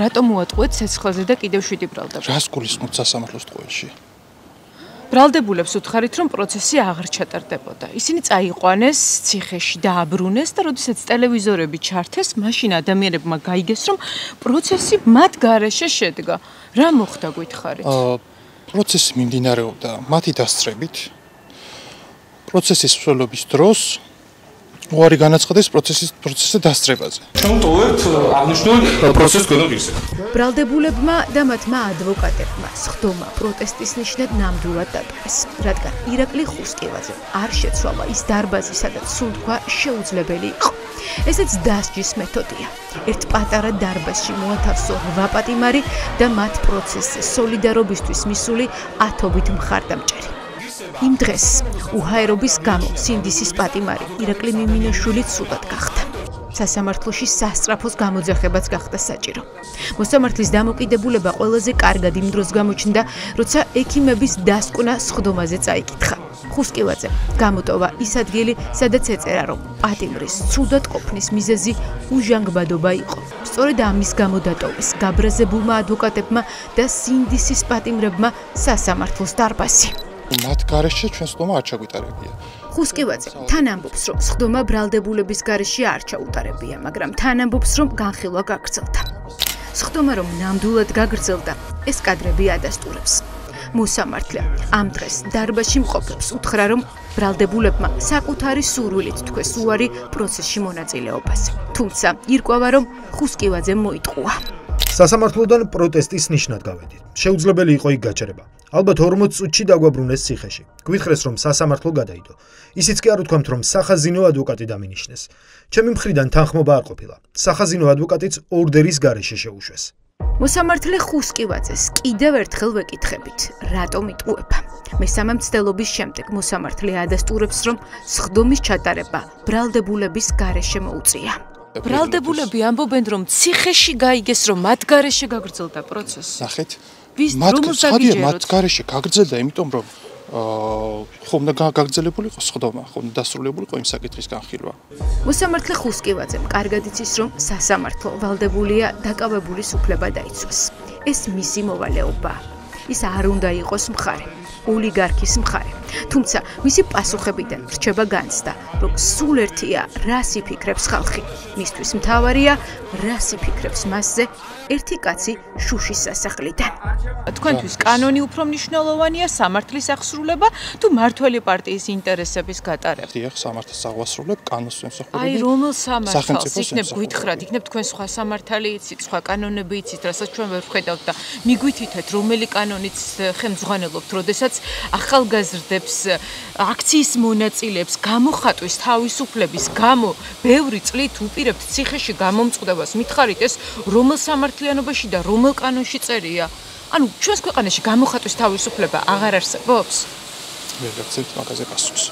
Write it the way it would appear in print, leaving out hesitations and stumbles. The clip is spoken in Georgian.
რატომ მოატყუეთ ცეცხლზე და კიდევ 7 ბრალდება? რას გულისხმობთ სასამართლოს ტყუილში? ბრალდებულებს უთხარით, რომ პროცესი აღარ ჩატარდებოდა. ისინი წაიყვანეს ციხეში და აბრუნეს და როდესაც ტელევიზორები ჩართეს, მაშინ ადამიანებმა გაიგეს, რომ პროცესი მათ გარეშე შედგა. რა მოხდა გითხარით? პროცესი მიმდინარეობდა მათი დასწრებით. პროცესის მსვლელობის დროს უარი განაცხადეს პროცესის დასწრებაზე. ჩვენ ვტოვებთ აღნიშნულ პროცესს გვერდ ღირსად. ბრალდებულებმა და მათმა ადვოკატებმა სხდომა პროტესტის ნიშნად ნამდვილად დატოვეს, რადგან ირაკლი ხუსკივაძე არ შეცვალა ის დარბაზი, სადაც სულ თქვა შეუძლებელი იყო. ესეც დასჯის მეთოდია. ერთ პატარა დარბაზში მოათავსო 8 პატიმარი და მათ პროცესზე სოლიდარობისთვის მისული 10-ობით მხარდამჭერი. იმ დღეს უჰაერობის გამო სინდისის პატიმარი ირაკლი მიმინაშვილით სულად გახდა. სასამართლოში სასწრაფოს გამოძახებაც გახდა საჭირო. მოსამართლის დამოკიდებულება ყველაზე კარგად იმ დროს გამოჩნდა, როცა ექიმების დასკვნა სხდომაზე წაიკითხა. ხუსკივაძე გამოტოვა ის ადგილი, სადაც ეწერა, რომ პატიმრის ცუდად ყოფნის მიზეზი უჟანგბადობა იყო. სწორედ ამის გამო დატოვეს გაბრაზებულმა ადვოკატებმა და სინდისის პატიმრებმა სასამართლოს დარბაზი. მათ გარეშე ჩვენ სხდომა არ ჩაგვიტარებია. ხუსკივაძე თან ამბობს, რომ სხდომა ბრალდებულების გარეშე არ ჩაუტარებია, მაგრამ თან ამბობს, რომ განხილვა გაგრძელდა. სხდომა რომ ნამდვილად გაგრძელდა, ეს კადრები ადასტურებს. მოსამართლე ამ დღეს დარბაზში მყოფებს უთხრა, რომ ბრალდებულებმა საკუთარი სურვილით თქვეს უარი პროცესში მონაწილეობაზე. თუმცა ირკვევა, რომ ხუსკივაძემ მოიტყუა. სასამართლოდან პროტესტის ნიშნად გავედით. შეუძლებელი იყო იქ გაჩერება. ალბათ 40 წუთში დაგვაბრუნეს ციხეში. გვითხრეს, რომ სასამართლო გადაიდო. ისიც კი არ უთქვამთ, რომ სახაზინო ადვოკატი დამინიშნეს. ჩემი მხრიდან თანხმობა არ ყოფილა. სახაზინო ადვოკატიც ორდერის გარეშე შეუშვეს. მოსამართლე ხუსკივაძეს კიდევ ერთხელ ვეკითხებით, რატომ იტყუება. მესამე მცდელობის შემდეგ მოსამართლე ადასტურებს, რომ სხდომის ჩატარება ბრალდებულების გარეშე მოუწია. ბრალდებულები ამბობენ, რომ ციხეში გაიგეს, რომ მათ გარეშე გაგრძელდა პროცესი. ნახეთ, მათ გარეშე გაგრძელდა, იმიტომ რომ ხომ და გაგრძელებული იყო სხდომა, ხომ დასრულებული იყო იმ საკითხის განხილვა. მოსამართლე ხუსკივაძემ კარგად იცის, რომ სასამართლო ვალდებულია დაკავებულის უფლება დაიცვას. ეს მისი მოვალეობაა. ის არ უნდა იყოს მხარე, ოლიგარქის მხარე. თუმცა მისი პასუხებიდან რჩება განცდა, რომ სულ ერთია რას იფიქრებს ხალხი. მისთვის მთავარია რას იფიქრებს მასზე ერთი კაცი შუშის სასახლიდან. თქვენთვის კანონი უფრო მნიშვნელოვანია სამართლის აღსრულება თუ მმართველი პარტიის ინტერესების გატარება? დიახ, სამართლს აღვასრულებ, კანონს ვემსახურებ. აი რომელ სამართალს იქნებ გვითხრათ, იქნებ თქვენ სხვა სამართალი იცით, სხვა კანონები იცით, რასაც ჩვენ ვერ ვხედავთ და მიგვითითეთ რომელი კანონიც ხელმძღვანელობთ, როდესაც ახალგაზრდებს, აქციის მონაწილეებს გამოხატვის თავისუფლების გამო ბევრი წლით უპირებთ ციხეში გამომწყდებას, მითხარით ეს რომელ სამართლიანობაში და რომელ კანონში წერია? ანუ ჩვენს ქვეყანაში გამოხატვის თავისუფლება აღარ არსებობს? ვერ გაგცემთ მაგაზე პასუხს.